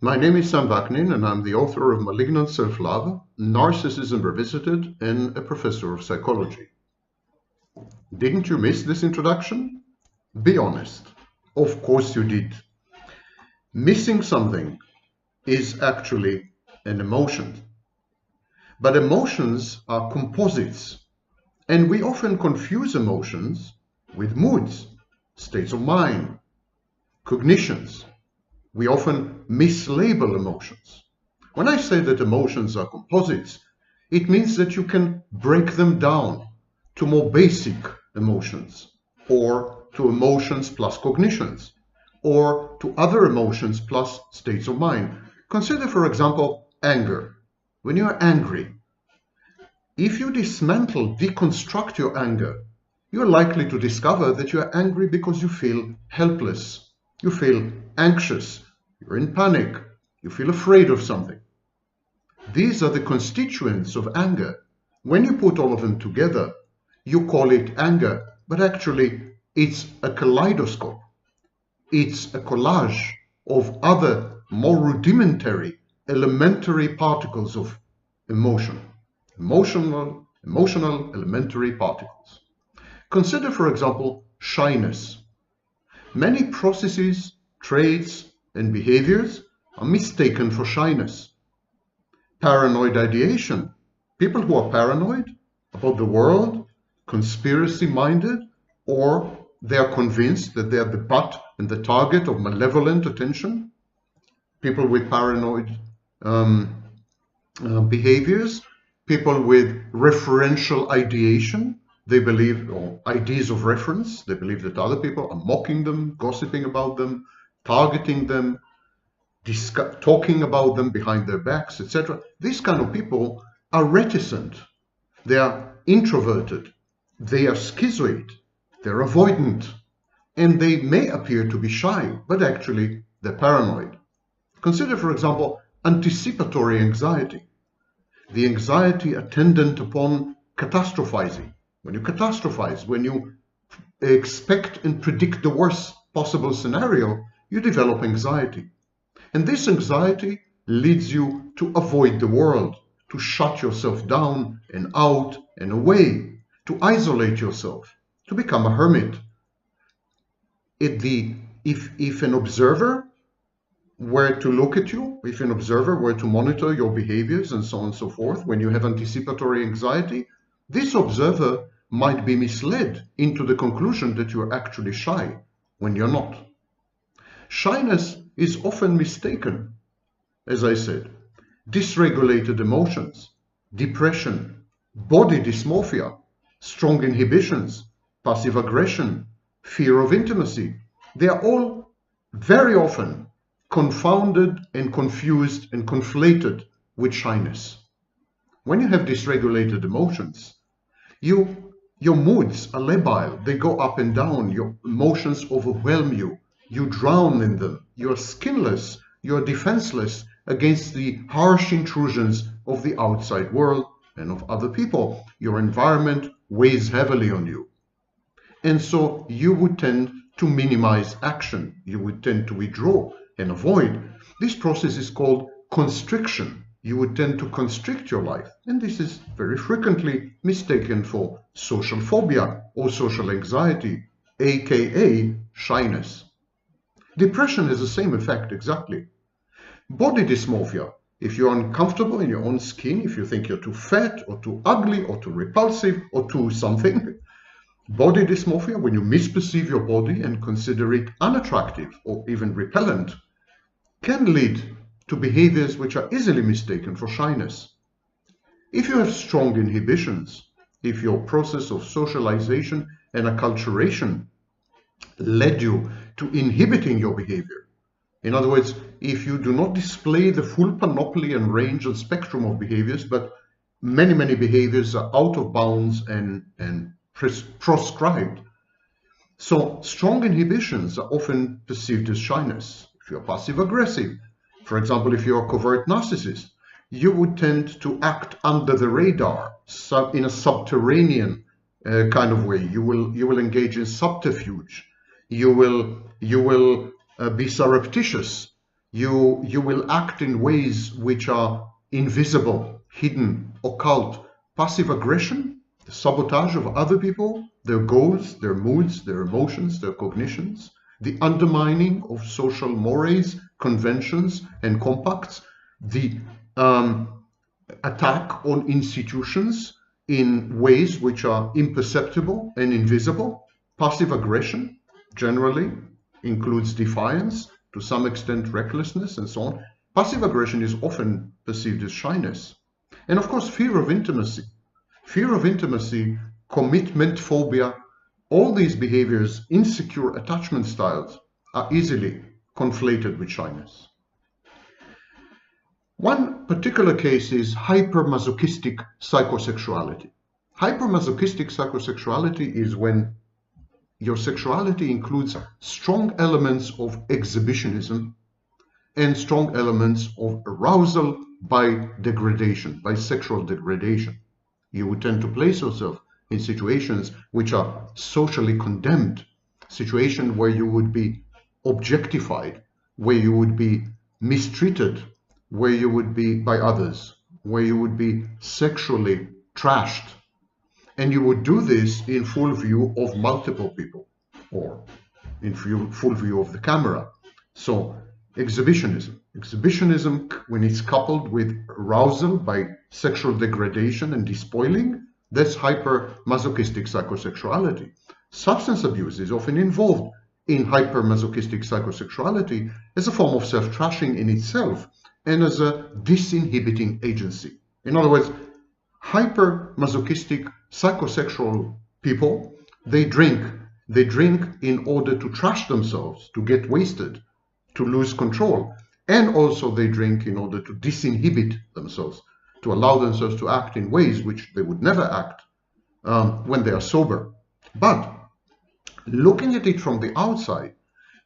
My name is Sam Vaknin, and I'm the author of Malignant Self-Love, Narcissism Revisited, and a professor of psychology. Didn't you miss this introduction? Be honest. Of course you did. Missing something is actually an emotion. But emotions are composites, and we often confuse emotions with moods, states of mind, cognitions. We often mislabel emotions. When I say that emotions are composites, it means that you can break them down to more basic emotions, or to emotions plus cognitions, or to other emotions plus states of mind. Consider, for example, anger. When you are angry, if you deconstruct your anger, you're likely to discover that you are angry because you feel helpless. You feel anxious, you're in panic, you feel afraid of something. These are the constituents of anger. When you put all of them together, you call it anger, but actually it's a kaleidoscope. It's a collage of other, more rudimentary, elementary particles of emotion. Emotional elementary particles. Consider, for example, shyness. Many processes, traits, and behaviors are mistaken for shyness. Paranoid ideation. People who are paranoid about the world, conspiracy-minded, or they are convinced that they are the butt and the target of malevolent attention. People with paranoid behaviors. People with referential ideation. They believe, or ideas of reference, they believe that other people are mocking them, gossiping about them, targeting them, talking about them behind their backs, etc. These kind of people are reticent. They are introverted. They are schizoid. They're avoidant. And they may appear to be shy, but actually they're paranoid. Consider, for example, anticipatory anxiety. The anxiety attendant upon catastrophizing. When you catastrophize, when you expect and predict the worst possible scenario, you develop anxiety. And this anxiety leads you to avoid the world, to shut yourself down and out and away, to isolate yourself, to become a hermit. If an observer were to look at you, if an observer were to monitor your behaviors and so on and so forth, when you have anticipatory anxiety, this observer might be misled into the conclusion that you're actually shy when you're not. Shyness is often mistaken, as I said. Dysregulated emotions, depression, body dysmorphia, strong inhibitions, passive aggression, fear of intimacy, they are all very often confounded and confused and conflated with shyness. When you have dysregulated emotions, your moods are labile, they go up and down, your emotions overwhelm you, you drown in them, you're skinless, you're defenseless against the harsh intrusions of the outside world and of other people. Your environment weighs heavily on you. And so you would tend to minimize action, you would tend to withdraw and avoid. This process is called constriction. You would tend to constrict your life, and this is very frequently mistaken for social phobia or social anxiety, aka shyness. Depression has the same effect exactly. Body dysmorphia, if you're uncomfortable in your own skin, if you think you're too fat or too ugly or too repulsive or too something. Body dysmorphia, when you misperceive your body and consider it unattractive or even repellent, can lead to behaviors which are easily mistaken for shyness. If you have strong inhibitions, if your process of socialization and acculturation led you to inhibiting your behavior, in other words, if you do not display the full panoply and range and spectrum of behaviors, but many behaviors are out of bounds and proscribed. So strong inhibitions are often perceived as shyness. If you're passive aggressive, for example, if you're a covert narcissist, you would tend to act under the radar, in a subterranean kind of way. You will engage in subterfuge. You will be surreptitious. You will act in ways which are invisible, hidden, occult. Passive aggression, the sabotage of other people, their goals, their moods, their emotions, their cognitions, the undermining of social mores, conventions, and compacts, the attack on institutions in ways which are imperceptible and invisible. Passive aggression generally includes defiance, to some extent recklessness, and so on. Passive aggression is often perceived as shyness. And of course, fear of intimacy. Fear of intimacy, commitment phobia, all these behaviors, insecure attachment styles, are easily conflated with shyness. One particular case is hypermasochistic psychosexuality. Hypermasochistic psychosexuality is when your sexuality includes strong elements of exhibitionism and strong elements of arousal by degradation, by sexual degradation. You would tend to place yourself in situations which are socially condemned, situations where you would be objectified, where you would be mistreated, where you would be by others, where you would be sexually trashed. And you would do this in full view of multiple people, or in full view of the camera. So exhibitionism. Exhibitionism, when it's coupled with arousal by sexual degradation and despoiling, that's hypermasochistic psychosexuality. Substance abuse is often involved in hypermasochistic psychosexuality as a form of self-trashing in itself and as a disinhibiting agency. In other words, hypermasochistic psychosexual people, they drink in order to trash themselves, to get wasted, to lose control. And also they drink in order to disinhibit themselves, to allow themselves to act in ways which they would never act when they are sober. But looking at it from the outside,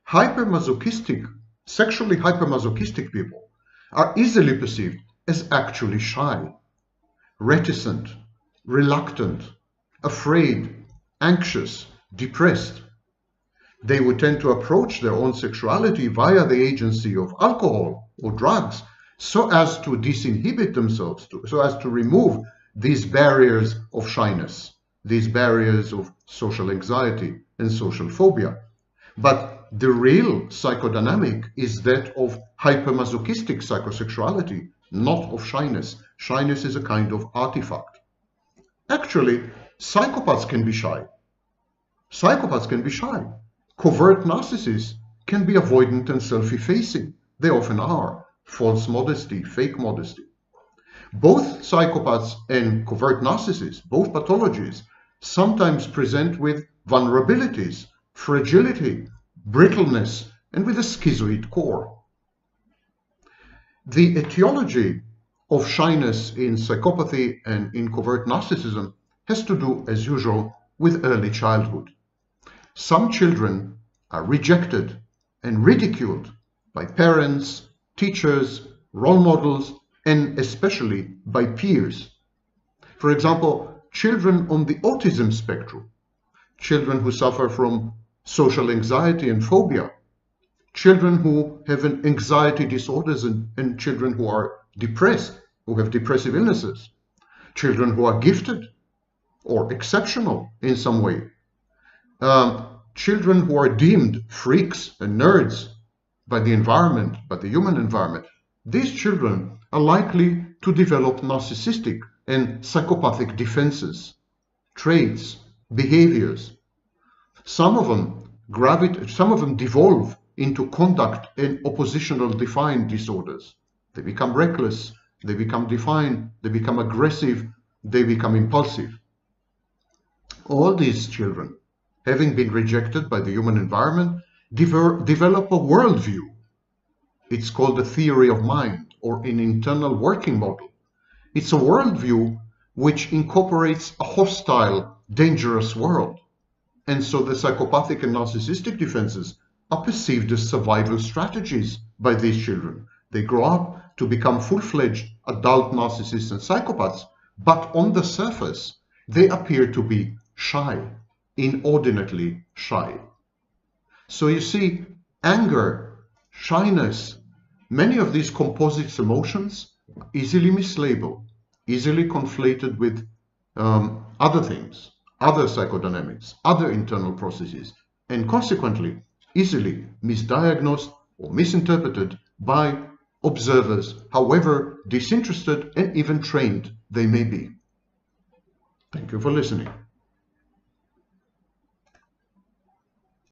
sexually hypermasochistic people are easily perceived as actually shy, reticent, reluctant, afraid, anxious, depressed. They would tend to approach their own sexuality via the agency of alcohol or drugs so as to disinhibit themselves, so as to remove these barriers of shyness, these barriers of social anxiety and social phobia. But the real psychodynamic is that of hypermasochistic psychosexuality, not of shyness. Shyness is a kind of artifact. Actually, psychopaths can be shy. Psychopaths can be shy. Covert narcissists can be avoidant and self-effacing. They often are. False modesty, fake modesty. Both psychopaths and covert narcissists, both pathologies, sometimes present with vulnerabilities, fragility, brittleness, and with a schizoid core. The etiology of shyness in psychopathy and in covert narcissism has to do, as usual, with early childhood. Some children are rejected and ridiculed by parents, teachers, role models, and especially by peers. For example, children on the autism spectrum, children who suffer from social anxiety and phobia, children who have anxiety disorders and children who are depressed, who have depressive illnesses, children who are gifted or exceptional in some way, children who are deemed freaks and nerds by the environment, by the human environment. These children are likely to develop narcissistic and psychopathic defenses, traits, behaviors. Some of them devolve into conduct and oppositional defiant disorders. They become reckless, they become defiant, they become aggressive, they become impulsive. All these children, having been rejected by the human environment, develop a worldview. It's called a theory of mind or an internal working model. It's a worldview which incorporates a hostile, dangerous world. And so the psychopathic and narcissistic defenses are perceived as survival strategies by these children. They grow up to become full-fledged adult narcissists and psychopaths, but on the surface, they appear to be shy, inordinately shy. So you see, anger, shyness, Many of these composites emotions are easily mislabeled, easily conflated with other things, other psychodynamics, other internal processes, and consequently easily misdiagnosed or misinterpreted by observers, however disinterested and even trained they may be. Thank you for listening.